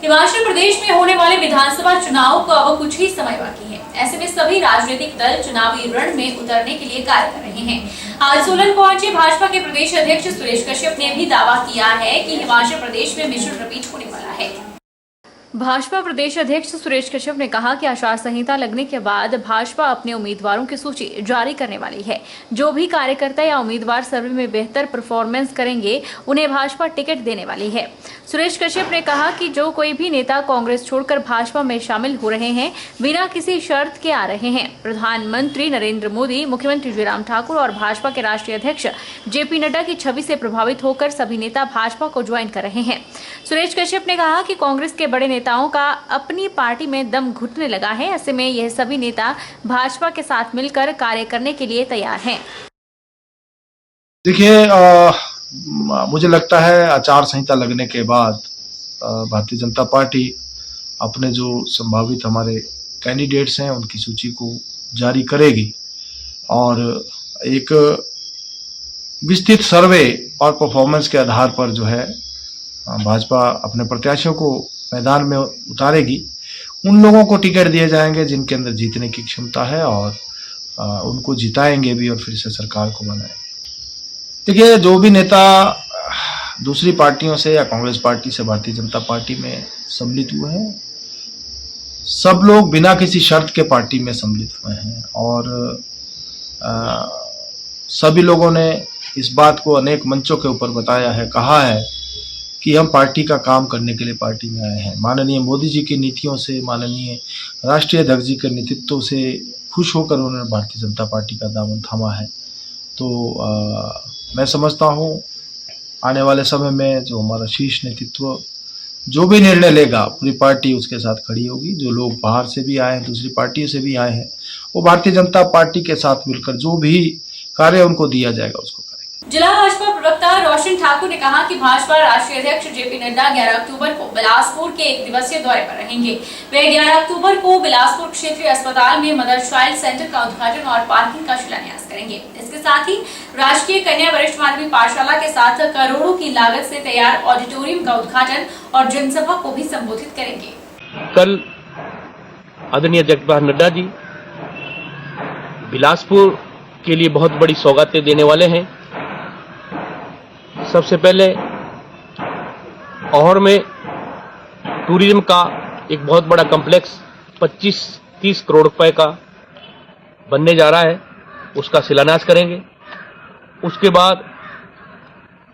हिमाचल प्रदेश में होने वाले विधानसभा चुनाव को अब कुछ ही समय बाकी है। ऐसे में सभी राजनीतिक दल चुनावी रण में उतरने के लिए कार्य कर रहे हैं। आज सोलन पहुंचे भाजपा के प्रदेश अध्यक्ष सुरेश कश्यप ने भी दावा किया है कि हिमाचल प्रदेश में मिशन रिपीट होने वाला है। भाजपा प्रदेश अध्यक्ष सुरेश कश्यप ने कहा कि आचार संहिता लगने के बाद भाजपा अपने उम्मीदवारों की सूची जारी करने वाली है। जो भी कार्यकर्ता या उम्मीदवार सर्वे में बेहतर परफॉर्मेंस करेंगे उन्हें भाजपा टिकट देने वाली है। सुरेश कश्यप ने कहा कि जो कोई भी नेता कांग्रेस छोड़कर भाजपा में शामिल हो रहे हैं बिना किसी शर्त के आ रहे हैं। प्रधानमंत्री नरेंद्र मोदी, मुख्यमंत्री जयराम ठाकुर और भाजपा के राष्ट्रीय अध्यक्ष जेपी नड्डा की छवि से प्रभावित होकर सभी नेता भाजपा को ज्वाइन कर रहे हैं। सुरेश कश्यप ने कहा कि कांग्रेस के बड़े नेताओं का अपनी पार्टी में दम घुटने लगा है। ऐसे में यह सभी नेता भाजपा के साथ मिलकर कार्य करने के लिए तैयार हैं। देखिए, मुझे लगता है आचार संहिता लगने के बाद भारतीय जनता पार्टी अपने जो संभावित हमारे कैंडिडेट्स हैं उनकी सूची को जारी करेगी और एक विस्तृत सर्वे और परफॉर्मेंस के आधार पर जो है भाजपा अपने प्रत्याशियों को मैदान में उतारेगी। उन लोगों को टिकट दिए जाएंगे जिनके अंदर जीतने की क्षमता है और उनको जिताएंगे भी और फिर से सरकार को बनाएंगे। देखिए, जो भी नेता दूसरी पार्टियों से या कांग्रेस पार्टी से भारतीय जनता पार्टी में सम्मिलित हुए हैं, सब लोग बिना किसी शर्त के पार्टी में सम्मिलित हुए हैं और सभी लोगों ने इस बात को अनेक मंचों के ऊपर बताया है, कहा है कि हम पार्टी का काम करने के लिए पार्टी में आए हैं। माननीय मोदी जी की नीतियों से, माननीय राष्ट्रीय अध्यक्ष जी के नेतृत्व से खुश होकर उन्होंने भारतीय जनता पार्टी का दामन थामा है। तो मैं समझता हूँ आने वाले समय में जो हमारा शीर्ष नेतृत्व जो भी निर्णय लेगा पूरी पार्टी उसके साथ खड़ी होगी। जो लोग बाहर से भी आए हैं, दूसरी पार्टियों से भी आए हैं, वो भारतीय जनता पार्टी के साथ मिलकर जो भी कार्य उनको दिया जाएगा उसको करेंगे। जिला भाजपा प्रवक्ता रोशन ठाकुर ने कहा कि भाजपा राष्ट्रीय अध्यक्ष जेपी नड्डा 11 अक्टूबर को बिलासपुर के एक दिवसीय दौरे पर रहेंगे। वे 11 अक्टूबर को बिलासपुर क्षेत्रीय अस्पताल में मदर चाइल्ड सेंटर का उद्घाटन और पार्किंग का शिलान्यास करेंगे। इसके साथ ही राजकीय कन्या वरिष्ठ माध्यमिक पाठशाला के साथ करोड़ों की लागत से तैयार ऑडिटोरियम का उद्घाटन और जनसभा को भी संबोधित करेंगे। कल आदरणीय जगत नड्डा जी बिलासपुर के लिए बहुत बड़ी सौगातें देने वाले हैं। सबसे पहले औहर में टूरिज्म का एक बहुत बड़ा कॉम्प्लेक्स 25-30 करोड़ रुपए का बनने जा रहा है, उसका शिलान्यास करेंगे। उसके बाद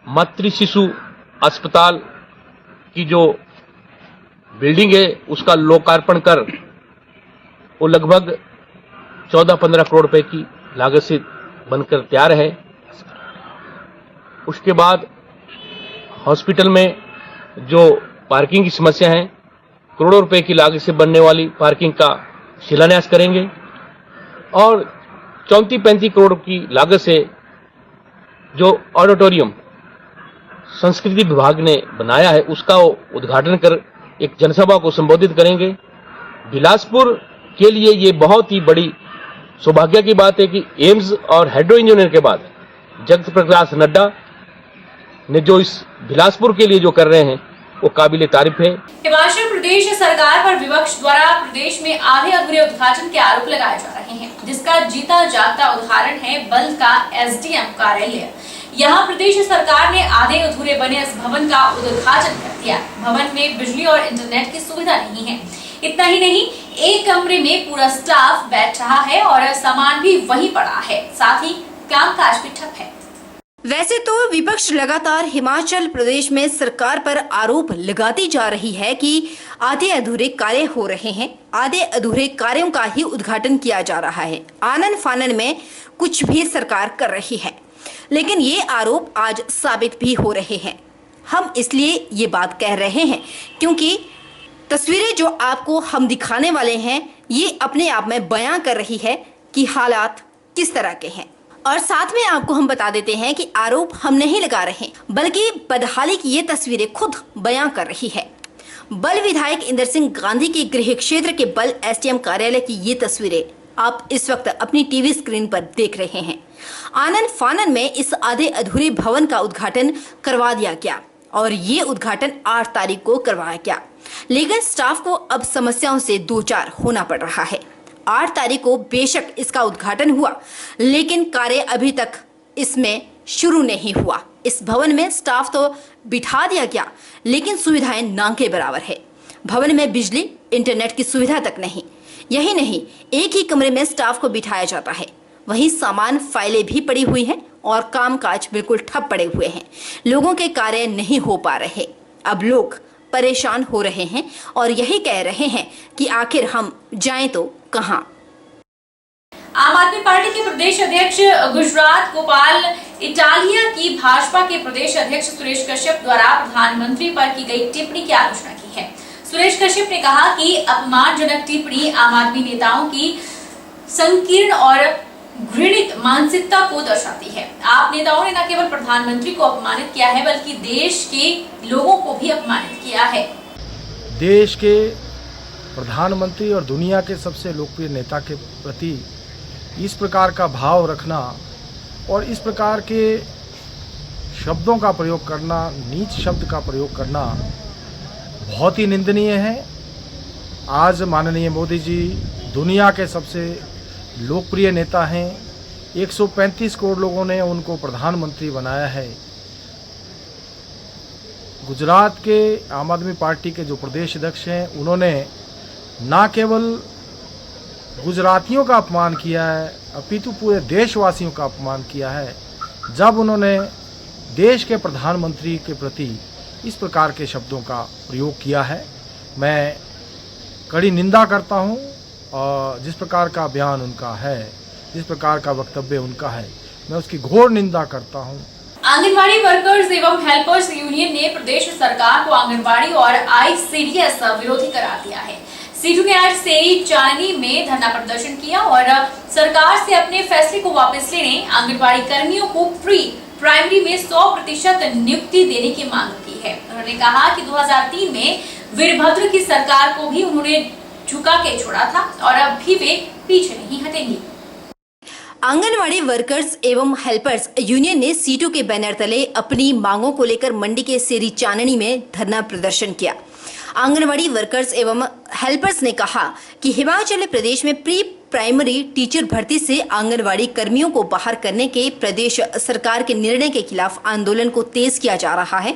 मातृ शिशु अस्पताल की जो बिल्डिंग है उसका लोकार्पण कर वो लगभग 14-15 करोड़ रुपए की लागत से बनकर तैयार है। उसके बाद हॉस्पिटल में जो पार्किंग की समस्या है, करोड़ों रुपए की लागत से बनने वाली पार्किंग का शिलान्यास करेंगे और 34-35 करोड़ की लागत से जो ऑडिटोरियम संस्कृति विभाग ने बनाया है उसका उद्घाटन कर एक जनसभा को संबोधित करेंगे। बिलासपुर के लिए ये बहुत ही बड़ी सौभाग्य की बात है कि एम्स और हाइड्रो इंजीनियर के बाद जगत प्रकाश नड्डा ने जो इस बिलासपुर के लिए जो कर रहे हैं वो काबिले तारीफ है। हिमाचल प्रदेश सरकार पर विपक्ष द्वारा प्रदेश में आधे अधूरे उद्घाटन के आरोप लगाए जा रहे हैं, जिसका जीता जागता उदाहरण है बल्द का एसडीएम कार्यालय। यहाँ प्रदेश सरकार ने आधे अधूरे बने इस भवन का उद्घाटन कर दिया। भवन में बिजली और इंटरनेट की सुविधा नहीं है। इतना ही नहीं, एक कमरे में पूरा स्टाफ बैठ रहा है और सामान भी वहीं पड़ा है, साथ ही कामकाज भी ठप है। वैसे तो विपक्ष लगातार हिमाचल प्रदेश में सरकार पर आरोप लगाती जा रही है कि आधे अधूरे कार्य हो रहे हैं, आधे अधूरे कार्यों का ही उद्घाटन किया जा रहा है, आनन फानन में कुछ भी सरकार कर रही है। लेकिन ये आरोप आज साबित भी हो रहे हैं। हम इसलिए ये बात कह रहे हैं क्योंकि तस्वीरें जो आपको हम दिखाने वाले हैं ये अपने आप में बयां कर रही है कि हालात किस तरह के हैं। और साथ में आपको हम बता देते हैं कि आरोप हम नहीं लगा रहे बल्कि बदहाली की ये तस्वीरें खुद बयां कर रही है। बल विधायक इंदर सिंह गांधी के गृह क्षेत्र के बल एसडीएम कार्यालय की ये तस्वीरें आप इस वक्त अपनी टीवी स्क्रीन पर देख रहे हैं। आनन फानन में इस आधे अधूरे भवन का उद्घाटन करवा दिया गया और ये उद्घाटन 8 तारीख को करवाया गया, लेकिन स्टाफ को अब समस्याओं से दो चार होना पड़ रहा है। 8 तारीख को बेशक इसका उद्घाटन हुआ, लेकिन कार्य अभी तक इसमें शुरू नहीं हुआ। इस भवन में स्टाफ तो बिठा दिया गया, लेकिन सुविधाएं ना के बराबर है। भवन में बिजली, इंटरनेट की सुविधा तक नहीं। यही नहीं, एक ही कमरे में स्टाफ को बिठाया जाता है। वहीं सामान, फाइलें भी पड़ी हुई हैं और कामकाज बिल्कुल ठप पड़े हुए हैं। लोगों के कार्य नहीं हो पा रहे। अब लोग परेशान हो रहे हैं और यही कह रहे हैं कि आखिर हम जाएं तो कहां। आम आदमी पार्टी के प्रदेश अध्यक्ष गुजरात गोपाल इटालिया की भाजपा के प्रदेश अध्यक्ष सुरेश कश्यप द्वारा प्रधानमंत्री पर की गई टिप्पणी की आलोचना की है। सुरेश कश्यप ने कहा कि अपमानजनक टिप्पणी आम आदमी नेताओं की संकीर्ण और घृणित मानसिकता को दर्शाती है। आप नेताओं ने न केवल प्रधानमंत्री को अपमानित किया है, बल्कि देश के लोगों को भी अपमानित किया है। देश के प्रधानमंत्री और दुनिया के सबसे लोकप्रिय नेता के प्रति इस प्रकार का भाव रखना और इस प्रकार के शब्दों का प्रयोग करना, नीच शब्द का प्रयोग करना बहुत ही निंदनीय है। आज माननीय मोदी जी दुनिया के सबसे लोकप्रिय नेता हैं। 135 करोड़ लोगों ने उनको प्रधानमंत्री बनाया है। गुजरात के आम आदमी पार्टी के जो प्रदेश अध्यक्ष हैं, उन्होंने न केवल गुजरातियों का अपमान किया है, अपितु पूरे देशवासियों का अपमान किया है, जब उन्होंने देश के प्रधानमंत्री के प्रति इस प्रकार के शब्दों का प्रयोग किया है। मैं कड़ी निंदा करता हूं और जिस प्रकार का बयान उनका है, जिस प्रकार का वक्तव्य उनका है, मैं उसकी घोर निंदा करता हूं। आंगनबाड़ी वर्कर्स एवं हेल्पर्स यूनियन ने प्रदेश सरकार को आंगनबाड़ी और ICDS विरोधी करार दिया है। सीटू ने आज सेरी चांदनी में धरना प्रदर्शन किया और सरकार से अपने फैसले को वापस लेने, आंगनबाड़ी कर्मियों को प्री प्राइमरी में 100% नियुक्ति देने की मांग की है। उन्होंने कहा कि 2003 में वीरभद्र की सरकार को भी उन्होंने झुका के छोड़ा था और अब भी वे पीछे नहीं हटेंगे। आंगनवाड़ी वर्कर्स एवं हेल्पर्स यूनियन ने सीटू के बैनर तले अपनी मांगों को लेकर मंडी के सेरी चांदनी में धरना प्रदर्शन किया। आंगनवाड़ी वर्कर्स एवं हेल्पर्स ने कहा कि हिमाचल प्रदेश में प्री प्राइमरी टीचर भर्ती से आंगनवाड़ी कर्मियों को बाहर करने के प्रदेश सरकार के निर्णय के खिलाफ आंदोलन को तेज किया जा रहा है।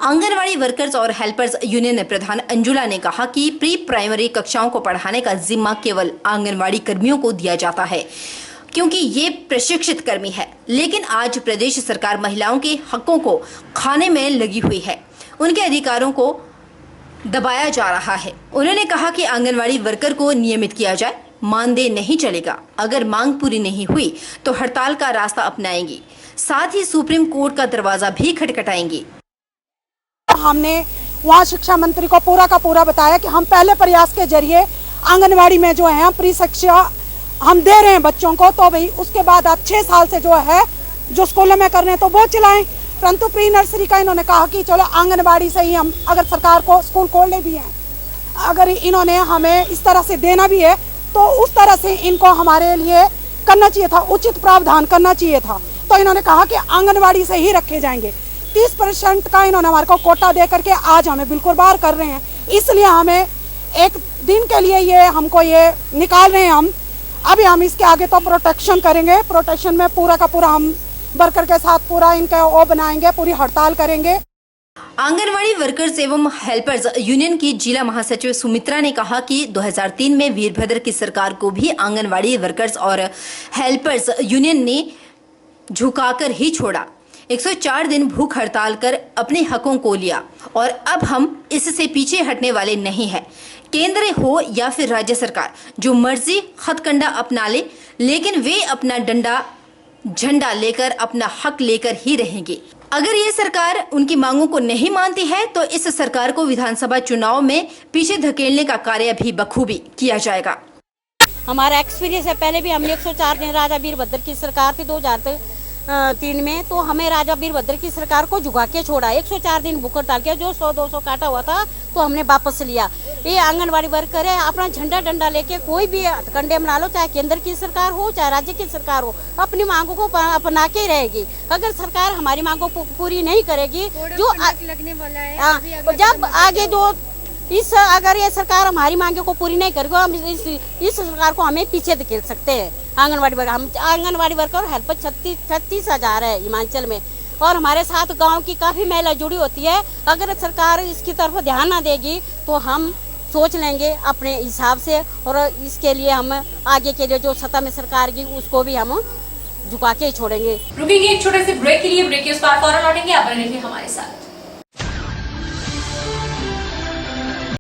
आंगनवाड़ी वर्कर्स और हेल्पर्स यूनियन प्रधान अंजुला ने कहा कि प्री प्राइमरी कक्षाओं को पढ़ाने का जिम्मा केवल आंगनवाड़ी कर्मियों को दिया जाता है, क्योंकि ये प्रशिक्षित कर्मी है। लेकिन आज प्रदेश सरकार महिलाओं के हकों को खाने में लगी हुई है, उनके अधिकारों को दबाया जा रहा है। उन्होंने कहा कि आंगनवाड़ी वर्कर को नियमित किया जाए, मानदेय नहीं चलेगा। अगर मांग पूरी नहीं हुई तो हड़ताल का रास्ता अपनाएंगी, साथ ही सुप्रीम कोर्ट का दरवाजा भी खटखटाएंगी। हमने वहाँ शिक्षा मंत्री को पूरा का पूरा बताया कि हम पहले प्रयास के जरिए आंगनवाड़ी में जो है प्री शिक्षा हम दे रहे हैं बच्चों को, तो भाई उसके बाद आप 6 साल से जो है जो स्कूलों में कर रहे हैं तो वो चलाएं। परंतु प्री नर्सरी का इन्होंने कहा कि चलो आंगनबाड़ी से ही हम, अगर सरकार को स्कूल खोलने भी हैं, अगर इन्होंने हमें इस तरह से देना भी है तो उस तरह से इनको हमारे लिए करना चाहिए था, उचित प्रावधान करना चाहिए था। तो इन्होंने कहा कि आंगनबाड़ी से ही रखे जाएंगे। 30% का इन्होंने हमारे को कोटा दे करके आज हमें बिल्कुल बाहर कर रहे हैं। इसलिए हमें एक दिन के लिए ये हमको ये निकाल रहे हैं। हम अभी हम इसके आगे तो प्रोटेक्शन करेंगे। प्रोटेक्शन में पूरा का पूरा हम वर्कर के साथ पूरा इनका वो बनाएंगे, पूरी हड़ताल करेंगे। आंगनवाड़ी वर्कर्स एवं हेल्पर्स यूनियन की जिला महासचिव सुमित्रा ने कहा कि 2003 में वीरभद्र की सरकार को भी आंगनवाड़ी वर्कर्स और हेल्पर्स यूनियन ने झुकाकर ही छोड़ा। 104 दिन भूख हड़ताल कर अपने हकों को लिया और अब हम इससे पीछे हटने वाले नहीं हैं। केंद्र हो या फिर राज्य सरकार, जो मर्जी हथकंडा अपना ले, लेकिन वे अपना डंडा झंडा लेकर अपना हक लेकर ही रहेंगे। अगर ये सरकार उनकी मांगों को नहीं मानती है तो इस सरकार को विधानसभा चुनाव में पीछे धकेलने का कार्य भी बखूबी किया जाएगा। हमारा एक्सपीरियंस है, पहले भी हमने 104 दिन राजा वीरभद्र की सरकार थी 2003 में, तो हमें राजा वीरभद्र की सरकार को झुका के छोड़ा। 104 दिन भूख हड़ताल किया, जो 100-200 काटा हुआ था तो हमने वापस लिया। ये आंगनवाड़ी वर्कर है, अपना झंडा डंडा लेके कोई भी हथकंडे बना लो, चाहे केंद्र की सरकार हो चाहे राज्य की सरकार हो, अपनी मांगों को अपना के रहेगी। अगर सरकार हमारी मांगों को पूरी नहीं करेगी, जो लगने वाला है जब आगे जो अगर ये सरकार हमारी मांगों को पूरी नहीं करेगी, हम इस सरकार को हमें पीछे धकेल सकते हैं। आंगनवाड़ी वर्कर हेल्पर 36,000 है हिमाचल में, और हमारे साथ गांव की काफी महिला जुड़ी होती है। अगर सरकार इसकी तरफ ध्यान ना देगी तो हम सोच लेंगे अपने हिसाब से, और इसके लिए हम आगे के लिए जो सत्ता में सरकार की उसको भी हम झुका के ही छोड़ेंगे। रुकेंगे एक छोटे से ब्रेक के लिए, ब्रेक के उस पार फौरन लौटेंगे, आप बने रहिए हमारे साथ।